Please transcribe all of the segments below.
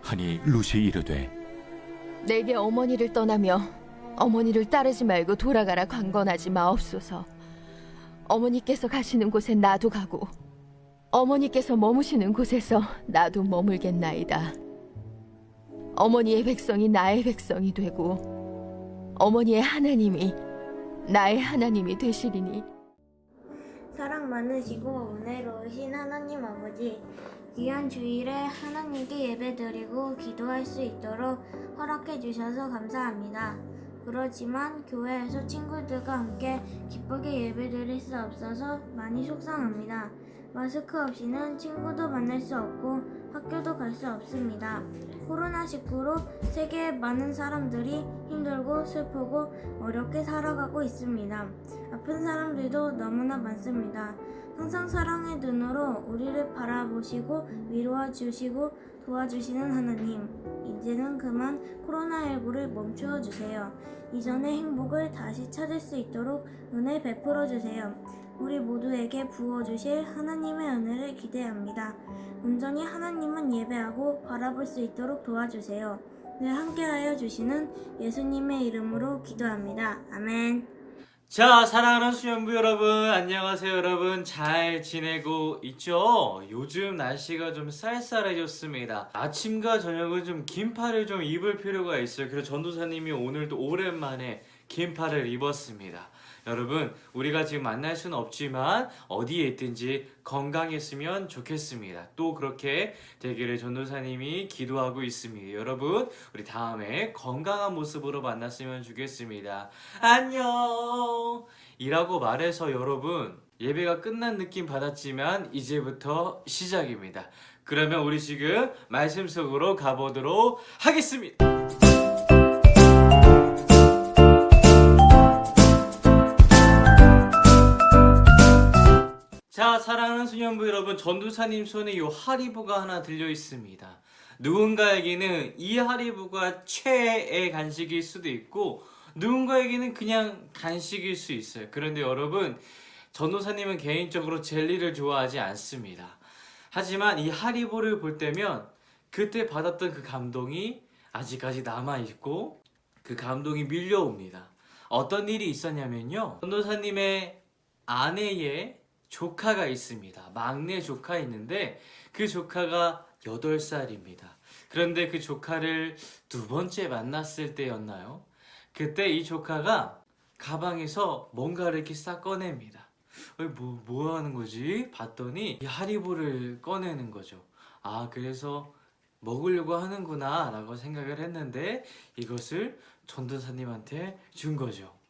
하니 룻이 이르되 내게 어머니를 떠나며 어머니를 따르지 말고 돌아가라 강건하지 마옵소서. 어머니께서 가시는 곳에 나도 가고 어머니께서 머무시는 곳에서 나도 머물겠나이다. 어머니의 백성이 나의 백성이 되고 어머니의 하나님이 나의 하나님이 되시리니. 사랑 많으시고 은혜로우신 하나님 아버지, 귀한 주일에 하나님께 예배드리고 기도할 수 있도록 허락해 주셔서 감사합니다. 그렇지만 교회에서 친구들과 함께 기쁘게 예배드릴 수 없어서 많이 속상합니다. 마스크 없이는 친구도 만날 수 없고 학교도 갈 수 없습니다. 코로나19로 세계의 많은 사람들이 힘들고 슬프고 어렵게 살아가고 있습니다. 아픈 사람들도 너무나 많습니다. 항상 사랑의 눈으로 우리를 바라보시고 위로해 주시고 도와주시는 하나님, 이제는 그만 코로나19를 멈추어 주세요. 이전의 행복을 다시 찾을 수 있도록 은혜 베풀어 주세요. 우리 모두에게 부어주실 하나님의 은혜를 기대합니다. 온전히 하나님만 예배하고 바라볼 수 있도록 도와주세요. 늘 함께하여 주시는 예수님의 이름으로 기도합니다. 아멘. 자, 사랑하는 수연부 여러분, 안녕하세요. 여러분 잘 지내고 있죠? 요즘 날씨가 좀 쌀쌀해졌습니다. 아침과 저녁은 좀 긴팔을 좀 입을 필요가 있어요. 그래서 전도사님이 오늘도 오랜만에 긴팔을 입었습니다. 여러분, 우리가 지금 만날 수는 없지만 어디에 있든지 건강했으면 좋겠습니다. 또 그렇게 되기를 전도사님이 기도하고 있습니다. 여러분, 우리 다음에 건강한 모습으로 만났으면 좋겠습니다. 안녕! 이라고 말해서 여러분, 예배가 끝난 느낌 받았지만 이제부터 시작입니다. 그러면 우리 지금 말씀 속으로 가보도록 하겠습니다. 자, 사랑하는 수녀부 여러분, 전도사님 손에 이 하리보가 하나 들려 있습니다. 누군가에게는 이 하리보가 최애의 간식일 수도 있고 누군가에게는 그냥 간식일 수 있어요. 그런데 여러분, 전도사님은 개인적으로 젤리를 좋아하지 않습니다. 하지만 이 하리보를 볼 때면 그때 받았던 그 감동이 아직까지 남아있고 그 감동이 밀려옵니다. 어떤 일이 있었냐면요, 전도사님의 아내의 조카가 있습니다. 막내 조카 있는데 그 조카가 8살입니다. 그런데 그 조카를 두 번째 만났을 때였나요? 그때 이 조카가 가방에서 뭔가를 이렇게 싹 꺼냅니다. 뭐 하는 거지? 봤더니 이 하리보를 꺼내는 거죠. 아, 그래서 먹으려고 하는구나 라고 생각을 했는데 이것을 전도사님한테 준 거죠.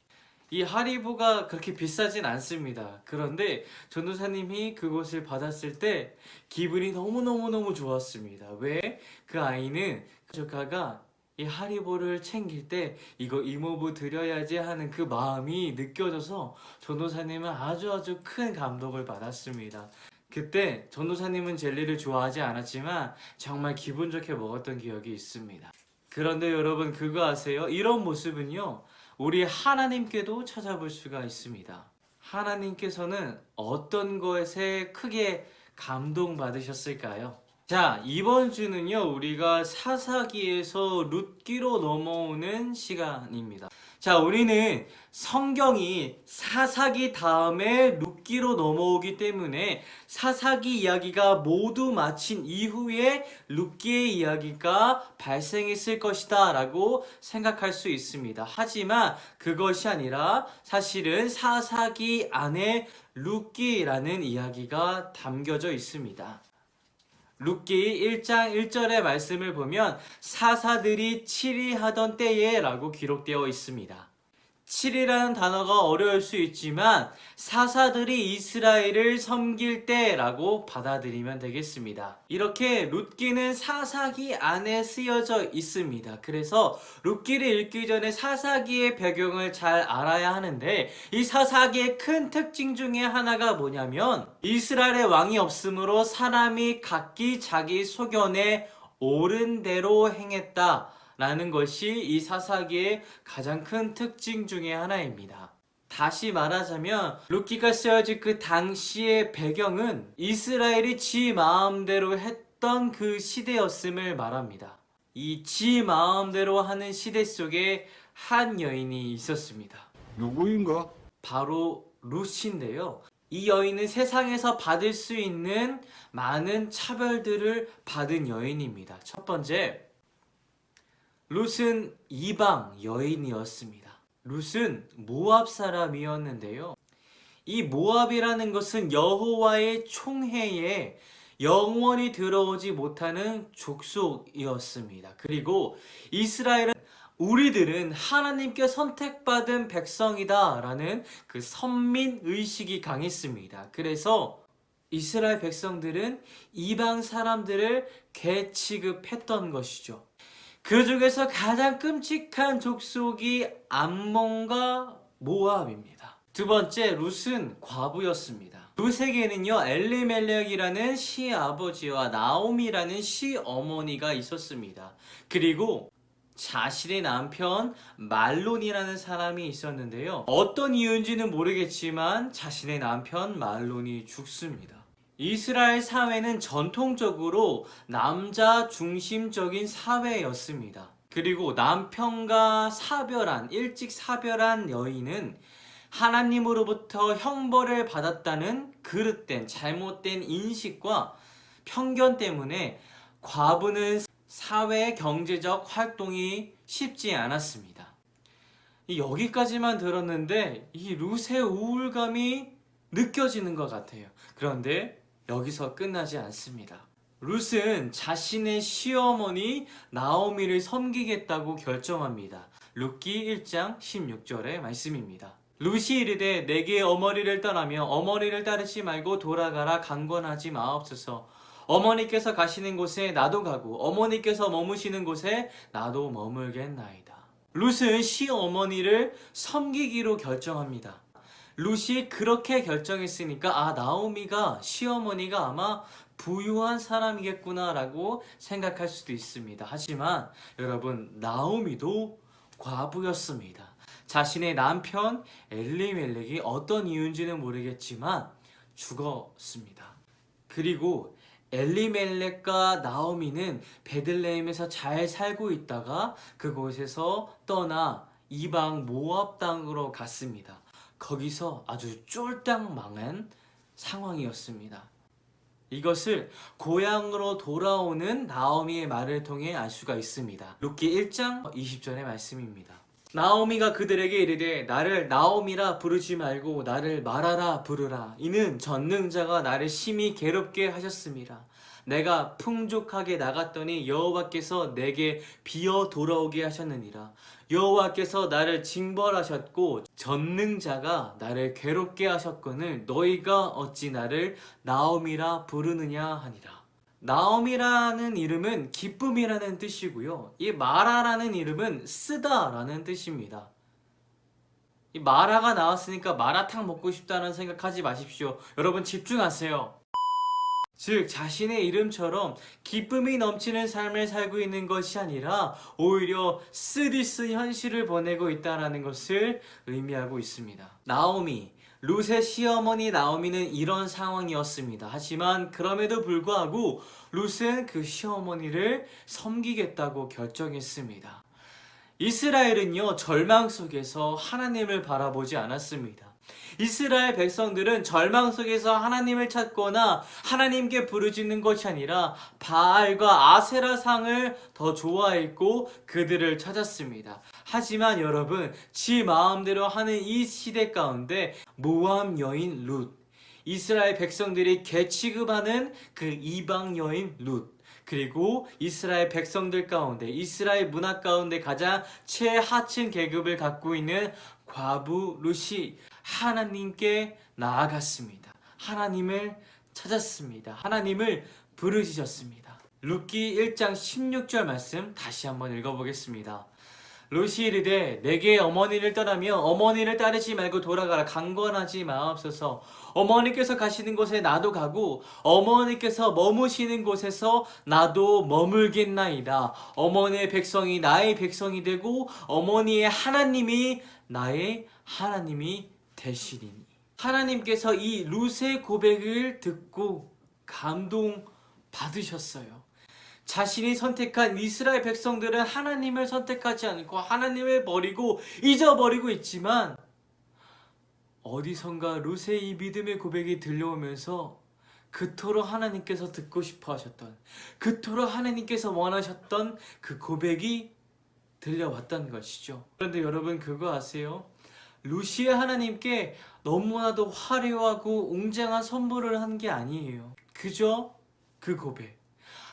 이 하리보가 그렇게 비싸진 않습니다. 그런데 전도사님이 그것을 받았을 때 기분이 너무너무 좋았습니다. 왜? 그 아이는 그 조카가 이 하리보를 챙길 때 이거 이모부 드려야지 하는 그 마음이 느껴져서 전도사님은 아주 큰 감동을 받았습니다. 그때 전도사님은 젤리를 좋아하지 않았지만 정말 기분 좋게 먹었던 기억이 있습니다. 그런데 여러분, 그거 아세요? 이런 모습은요, 우리 하나님께도 찾아볼 수가 있습니다. 하나님께서는 어떤 것에 크게 감동받으셨을까요? 자, 이번 주는요, 우리가 사사기에서 룻기로 넘어오는 시간입니다. 자, 우리는 성경이 사사기 다음에 룻기로 넘어오기 때문에 사사기 이야기가 모두 마친 이후에 룻기의 이야기가 발생했을 것이다 라고 생각할 수 있습니다. 하지만 그것이 아니라 사실은 사사기 안에 룻기라는 이야기가 담겨져 있습니다. 룻기 1장 1절의 말씀을 보면 사사들이 치리하던 때에 라고 기록되어 있습니다. 치리라는 단어가 어려울 수 있지만 사사들이 이스라엘을 섬길 때라고 받아들이면 되겠습니다. 이렇게 룻기는 사사기 안에 쓰여져 있습니다. 그래서 룻기를 읽기 전에 사사기의 배경을 잘 알아야 하는데, 이 사사기의 큰 특징 중에 하나가 뭐냐면 이스라엘의 왕이 없으므로 사람이 각기 자기 소견에 옳은 대로 행했다 라는 것이 이 사사기의 가장 큰 특징 중에 하나입니다. 다시 말하자면 룻기가 쓰여진 그 당시의 배경은 이스라엘이 지 마음대로 했던 그 시대였음을 말합니다. 이 지 마음대로 하는 시대 속에 한 여인이 있었습니다. 누구인가? 바로 룻인데요. 이 여인은 세상에서 받을 수 있는 많은 차별들을 받은 여인입니다. 첫 번째, 룻은 이방 여인이었습니다. 룻은 모압 사람이었는데요. 이 모압이라는 것은 여호와의 총회에 영원히 들어오지 못하는 족속이었습니다. 그리고 이스라엘은 우리들은 하나님께 선택받은 백성이다라는 그 선민 의식이 강했습니다. 그래서 이스라엘 백성들은 이방 사람들을 개 취급했던 것이죠. 그 중에서 가장 끔찍한 족속이 암몬과 모압입니다. 두 번째, 룻은 과부였습니다. 룻에게는요, 엘리멜렉이라는 시아버지와 나오미라는 시어머니가 있었습니다. 그리고 자신의 남편 말론이라는 사람이 있었는데요. 어떤 이유인지는 모르겠지만 자신의 남편 말론이 죽습니다. 이스라엘 사회는 전통적으로 남자 중심적인 사회였습니다. 그리고 남편과 일찍 사별한 여인은 하나님으로부터 형벌을 받았다는 그릇된 잘못된 인식과 편견 때문에 과부는 사회 경제적 활동이 쉽지 않았습니다. 여기까지만 들었는데 이 룻의 우울감이 느껴지는 것 같아요. 그런데 여기서 끝나지 않습니다. 룻은 자신의 시어머니 나오미를 섬기겠다고 결정합니다. 룻기 1장 16절의 말씀입니다. 룻이 이르되 내게 어머니를 떠나며 어머니를 따르지 말고 돌아가라 강권하지 마옵소서. 어머니께서 가시는 곳에 나도 가고 어머니께서 머무시는 곳에 나도 머물겠나이다. 룻은 시어머니를 섬기기로 결정합니다. 룻이 그렇게 결정했으니까 나오미가 시어머니가 아마 부유한 사람이겠구나 라고 생각할 수도 있습니다. 하지만 여러분, 나오미도 과부였습니다. 자신의 남편 엘리멜렉이 어떤 이유인지는 모르겠지만 죽었습니다. 그리고 엘리멜렉과 나오미는 베들레헴에서 잘 살고 있다가 그곳에서 떠나 이방 모압 땅으로 갔습니다. 거기서 아주 쫄딱 망한 상황이었습니다. 이것을 고향으로 돌아오는 나오미의 말을 통해 알 수가 있습니다. 룻기 1장 20절의 말씀입니다. 나오미가 그들에게 이르되 나를 나오미라 부르지 말고 나를 마라라 부르라. 이는 전능자가 나를 심히 괴롭게 하셨음이라. 내가 풍족하게 나갔더니 여호와께서 내게 비어 돌아오게 하셨느니라. 여호와께서 나를 징벌하셨고 전능자가 나를 괴롭게 하셨거늘 너희가 어찌 나를 나오미라 부르느냐 하니라. 나오미라는 이름은 기쁨이라는 뜻이고요. 이 마라라는 이름은 쓰다라는 뜻입니다. 이 마라가 나왔으니까 마라탕 먹고 싶다는 생각하지 마십시오. 여러분 집중하세요. 즉 자신의 이름처럼 기쁨이 넘치는 삶을 살고 있는 것이 아니라 오히려 쓰디쓴 현실을 보내고 있다는 것을 의미하고 있습니다. 나오미, 룻의 시어머니 나오미는 이런 상황이었습니다. 하지만 그럼에도 불구하고 룻은 그 시어머니를 섬기겠다고 결정했습니다. 이스라엘은요, 절망 속에서 하나님을 바라보지 않았습니다. 이스라엘 백성들은 절망 속에서 하나님을 찾거나 하나님께 부르짖는 것이 아니라 바알과 아세라 상을 더 좋아했고 그들을 찾았습니다. 하지만 여러분, 지 마음대로 하는 이 시대 가운데 모압 여인 룻, 이스라엘 백성들이 개 취급하는 그 이방 여인 룻, 그리고 이스라엘 백성들 가운데, 이스라엘 문화 가운데 가장 최하층 계급을 갖고 있는 과부 룻이 하나님께 나아갔습니다. 하나님을 찾았습니다. 하나님을 부르짖었습니다. 룻기 1장 16절 말씀 다시 한번 읽어보겠습니다. 룻이 이르되 내게 어머니를 떠나며 어머니를 따르지 말고 돌아가라 강권하지 마옵소서. 어머니께서 가시는 곳에 나도 가고 어머니께서 머무시는 곳에서 나도 머물겠나이다. 어머니의 백성이 나의 백성이 되고 어머니의 하나님이 나의 하나님이 되시리니. 하나님께서 이 룻의 고백을 듣고 감동 받으셨어요. 자신이 선택한 이스라엘 백성들은 하나님을 선택하지 않고 하나님을 버리고 잊어버리고 있지만 어디선가 룻의 이 믿음의 고백이 들려오면서 그토록 하나님께서 듣고 싶어 하셨던, 그토록 하나님께서 원하셨던 그 고백이 들려왔던 것이죠. 그런데 여러분 그거 아세요? 룻이 하나님께 너무나도 화려하고 웅장한 선물을 한 게 아니에요. 그저 그 고백,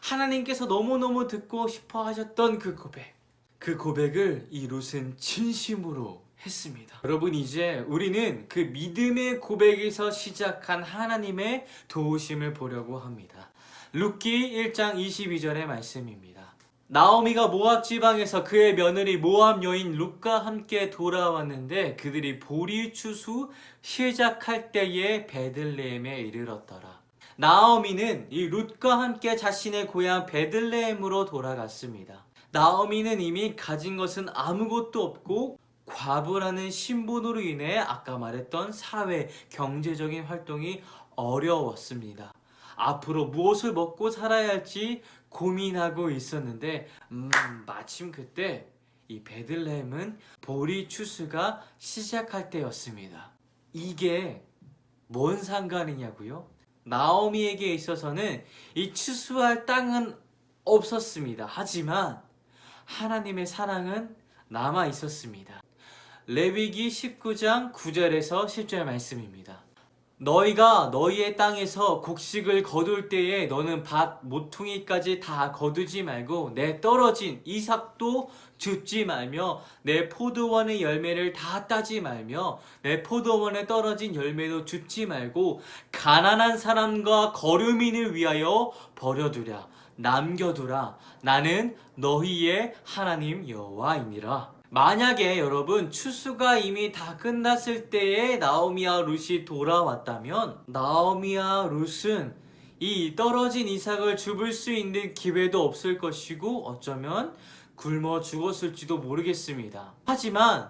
하나님께서 너무너무 듣고 싶어 하셨던 그 고백, 그 고백을 이 룻은 진심으로 했습니다. 여러분 이제 우리는 그 믿음의 고백에서 시작한 하나님의 도우심을 보려고 합니다. 룻기 1장 22절의 말씀입니다. 나오미가 모압 지방에서 그의 며느리 모압 여인 룻과 함께 돌아왔는데 그들이 보리 추수 시작할 때에 베들레헴에 이르렀더라. 나오미는 이 룻과 함께 자신의 고향 베들레헴으로 돌아갔습니다. 나오미는 이미 가진 것은 아무것도 없고 과부라는 신분으로 인해 아까 말했던 사회, 경제적인 활동이 어려웠습니다. 앞으로 무엇을 먹고 살아야 할지 고민하고 있었는데 마침 그때 이 베들레헴은 보리 추수가 시작할 때였습니다. 이게 뭔 상관이냐고요? 나오미에게 있어서는 이 추수할 땅은 없었습니다. 하지만 하나님의 사랑은 남아 있었습니다. 레위기 19장 9절에서 10절 말씀입니다. 너희가 너희의 땅에서 곡식을 거둘 때에 너는 밭 모퉁이까지 다 거두지 말고 내 떨어진 이삭도 줍지 말며 내 포도원의 열매를 다 따지 말며 내 포도원에 떨어진 열매도 줍지 말고 가난한 사람과 거류민을 위하여 버려두랴 남겨두라. 나는 너희의 하나님 여호와이니라. 만약에 여러분 추수가 이미 다 끝났을 때에 나오미와 룻이 돌아왔다면 나오미와 룻은 이 떨어진 이삭을 줍을 수 있는 기회도 없을 것이고 어쩌면 굶어 죽었을지도 모르겠습니다. 하지만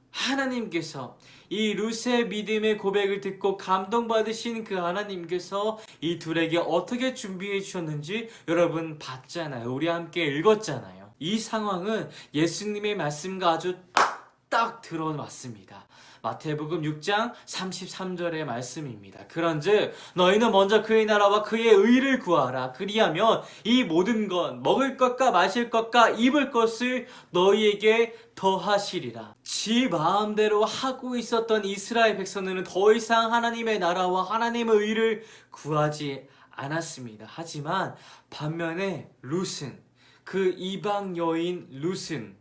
하나님께서 이 룻의 믿음의 고백을 듣고 감동받으신 그 하나님께서 이 둘에게 어떻게 준비해 주셨는지 여러분 봤잖아요. 우리 함께 읽었잖아요. 이 상황은 예수님의 말씀과 아주 딱 들어맞습니다. 마태복음 6장 33절의 말씀입니다. 그런즉 너희는 먼저 그의 나라와 그의 의를 구하라. 그리하면 이 모든 것 먹을 것과 마실 것과 입을 것을 너희에게 더하시리라. 지 마음대로 하고 있었던 이스라엘 백성들은 더 이상 하나님의 나라와 하나님의 의를 구하지 않았습니다. 하지만 반면에 룻은 그 이방 여인 룻은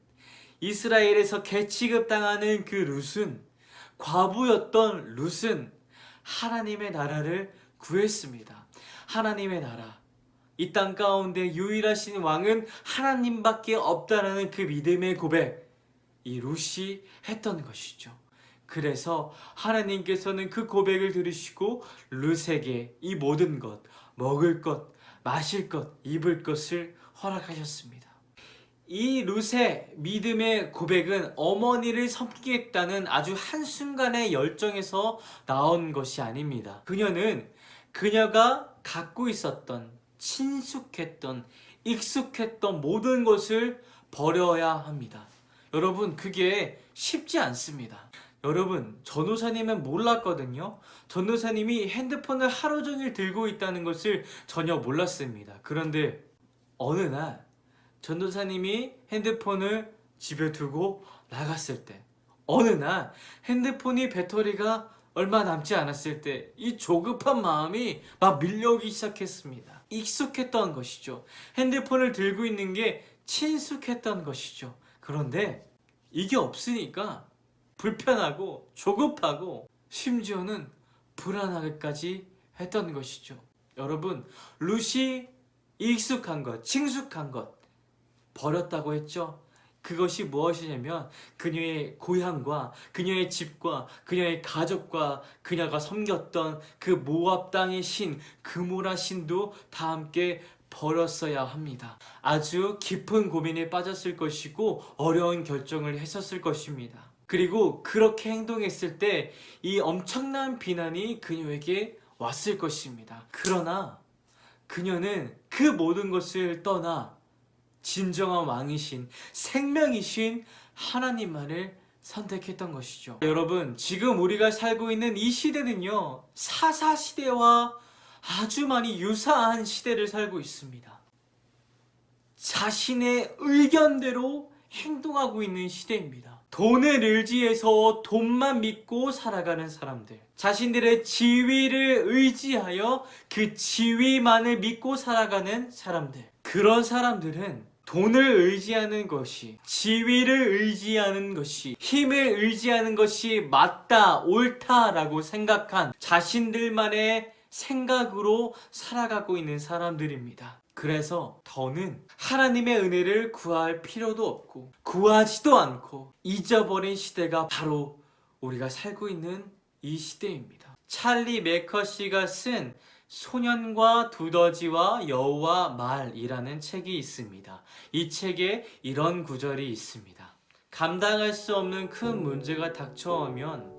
이스라엘에서 개취급당하는 그 룻은 과부였던 룻은 하나님의 나라를 구했습니다. 하나님의 나라, 이 땅 가운데 유일하신 왕은 하나님밖에 없다라는 그 믿음의 고백, 이 룻이 했던 것이죠. 그래서 하나님께서는 그 고백을 들으시고 룻에게 이 모든 것, 먹을 것, 마실 것, 입을 것을 허락하셨습니다. 이 룻의 믿음의 고백은 어머니를 섬기겠다는 아주 한순간의 열정에서 나온 것이 아닙니다. 그녀는 그녀가 갖고 있었던 친숙했던 익숙했던 모든 것을 버려야 합니다. 여러분 그게 쉽지 않습니다. 여러분 전도사님은 몰랐거든요. 전도사님이 핸드폰을 하루 종일 들고 있다는 것을 전혀 몰랐습니다. 그런데 어느 날 전도사님이 핸드폰을 집에 두고 나갔을 때, 어느 날 핸드폰이 배터리가 얼마 남지 않았을 때 이 조급한 마음이 막 밀려오기 시작했습니다. 익숙했던 것이죠. 핸드폰을 들고 있는 게 친숙했던 것이죠. 그런데 이게 없으니까 불편하고 조급하고 심지어는 불안하게까지 했던 것이죠. 여러분 룻이 익숙한 것, 친숙한 것 버렸다고 했죠. 그것이 무엇이냐면 그녀의 고향과 그녀의 집과 그녀의 가족과 그녀가 섬겼던 그 모압 땅의 신 그모라 신도 다 함께 버렸어야 합니다. 아주 깊은 고민에 빠졌을 것이고 어려운 결정을 했었을 것입니다. 그리고 그렇게 행동했을 때 이 엄청난 비난이 그녀에게 왔을 것입니다. 그러나 그녀는 그 모든 것을 떠나 진정한 왕이신, 생명이신 하나님만을 선택했던 것이죠. 여러분, 지금 우리가 살고 있는 이 시대는요, 사사시대와 아주 많이 유사한 시대를 살고 있습니다. 자신의 의견대로 행동하고 있는 시대입니다. 돈을 의지해서 돈만 믿고 살아가는 사람들, 자신들의 지위를 의지하여 그 지위만을 믿고 살아가는 사람들, 그런 사람들은 돈을 의지하는 것이, 지위를 의지하는 것이, 힘을 의지하는 것이 맞다, 옳다라고 생각한 자신들만의 생각으로 살아가고 있는 사람들입니다. 그래서 더는 하나님의 은혜를 구할 필요도 없고 구하지도 않고 잊어버린 시대가 바로 우리가 살고 있는 이 시대입니다. 찰리 매커시가 쓴 소년과 두더지와 여우와 말이라는 책이 있습니다. 이 책에 이런 구절이 있습니다. 감당할 수 없는 큰 문제가 닥쳐오면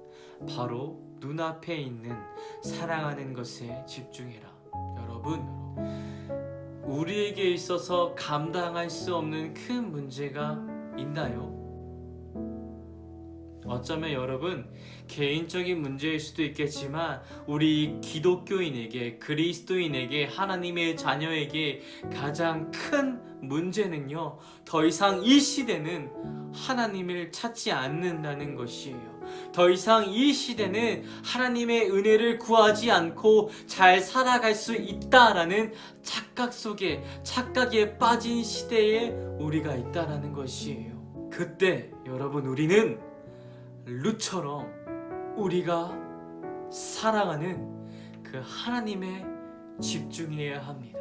바로 눈앞에 있는 사랑하는 것에 집중해라. 여러분, 우리에게 있어서 감당할 수 없는 큰 문제가 있나요? 어쩌면 여러분, 개인적인 문제일 수도 있겠지만 우리 기독교인에게, 그리스도인에게, 하나님의 자녀에게 가장 큰 문제는요, 더 이상 이 시대는 하나님을 찾지 않는다는 것이에요. 더 이상 이 시대는 하나님의 은혜를 구하지 않고 잘 살아갈 수 있다라는 착각 속에, 착각에 빠진 시대에 우리가 있다라는 것이에요. 그때 여러분, 우리는 룻처럼 우리가 사랑하는 그 하나님에 집중해야 합니다.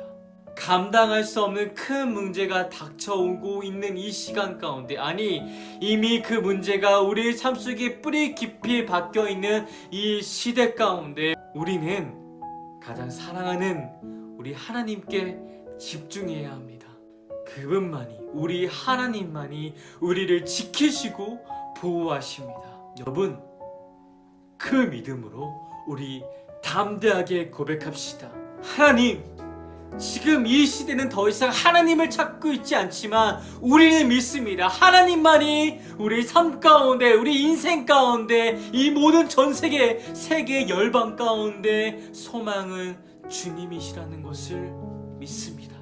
감당할 수 없는 큰 문제가 닥쳐오고 있는 이 시간 가운데, 아니 이미 그 문제가 우리의 삶 속에 뿌리 깊이 박혀 있는 이 시대 가운데 우리는 가장 사랑하는 우리 하나님께 집중해야 합니다. 그분만이, 우리 하나님만이 우리를 지키시고 보호하십니다. 여러분, 그 믿음으로 우리 담대하게 고백합시다. 하나님, 지금 이 시대는 더 이상 하나님을 찾고 있지 않지만 우리는 믿습니다. 하나님만이 우리 삶 가운데, 우리 인생 가운데, 이 모든 전 세계, 세계 열방 가운데 소망은 주님이시라는 것을 믿습니다.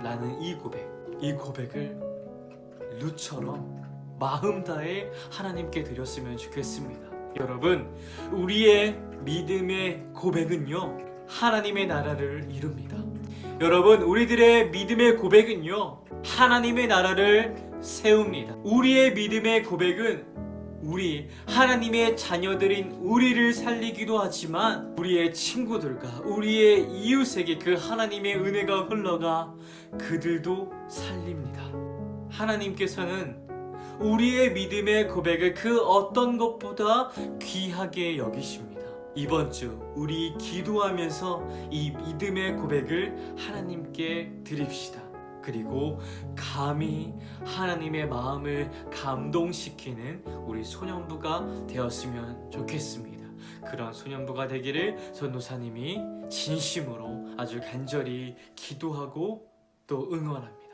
나는 이 고백을 룻처럼 마음 다해 하나님께 드렸으면 좋겠습니다. 여러분, 우리의 믿음의 고백은요, 하나님의 나라를 이룹니다. 여러분, 우리들의 믿음의 고백은요, 하나님의 나라를 세웁니다. 우리의 믿음의 고백은 우리 하나님의 자녀들인 우리를 살리기도 하지만 우리의 친구들과 우리의 이웃에게 그 하나님의 은혜가 흘러가 그들도 살립니다. 하나님께서는 우리의 믿음의 고백을 그 어떤 것보다 귀하게 여기십니다. 이번 주 우리 기도하면서 이 믿음의 고백을 하나님께 드립시다. 그리고 감히 하나님의 마음을 감동시키는 우리 소년부가 되었으면 좋겠습니다. 그런 소년부가 되기를 전도사님이 진심으로 아주 간절히 기도하고 또 응원합니다.